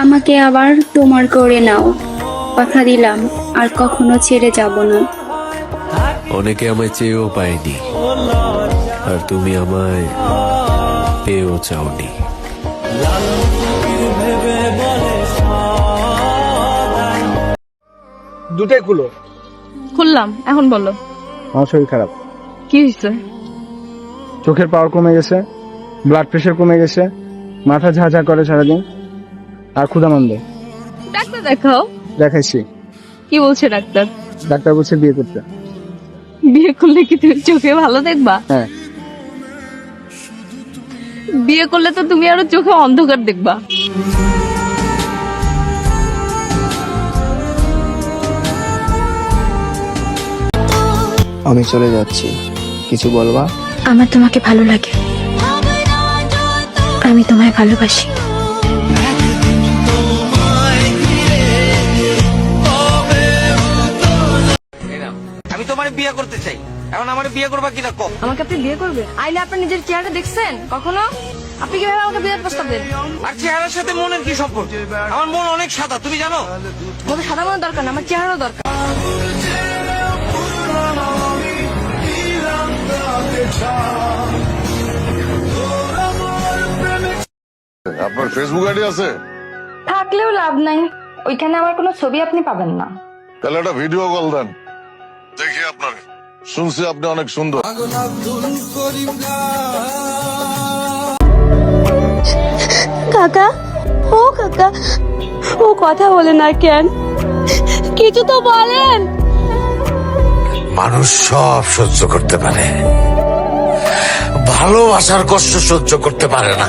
আমাকে আবার তোমার করে নাও, কথা দিলাম আর কখনো ছেড়ে যাব না। অনেকে আমায় চেয়েও পায়নি, আর তুমি আমায় পেয়েও চাওনি। দুটাই খুলো। খুললাম, এখন বলো আমার শরীর খারাপ, কি হয়েছে? চোখের পাওয়ার কমে গেছে, ব্লাড প্রেশার কমে গেছে, মাথা ঝাঁঝা করে সারাদিন, আর ক্ষুধা মন্দে। ডাক্তার দেখাও। দেখাইছি, কি বলছে ডাক্তার? ডাক্তার বলছে বিয়ে করতে। বিয়ে করলে কি তুমি চোখে ভালো দেখবা? হ্যাঁ। বিয়ে করলে তো তুমি আরো চোখে অন্ধকার দেখবা। আমি চলে যাচ্ছি, কিছু বলবা? আমার তোমাকে ভালো লাগে, আমি তোমায় ভালোবাসি। আমি তোমার বিয়ে করতে চাই, এখন আমার বিয়ে করবা কিনা কম। আমাকে আপনি বিয়ে করবে? আইলে আপনার নিজের চেহারা দেখছেন কখনো? আপনি কিভাবে আমাকে বিয়ের প্রস্তাব দেন? আর চেহারার সাথে মনের কি সম্পর্ক? আমার মন অনেক সাদা, তুমি জানো। মনে সাদা মনের দরকার না, আমার চেহারারও দরকার। আপনার ফেসবুক আইডি আছে? থাকলেও লাভ নাই, ওইখানে আমার কোনো ছবি আপনি পাবেন না। তাহলে একটা ভিডিও কল দেন, দেখি আপনার। শুনছি আপনি অনেক সুন্দর। কাকা, ও কাকা, ও কথা বলে না কেন? কিছু তো বলেন। মানুষ সব সহ্য করতে পারে, ভালোবাসার কষ্ট সহ্য করতে পারে না।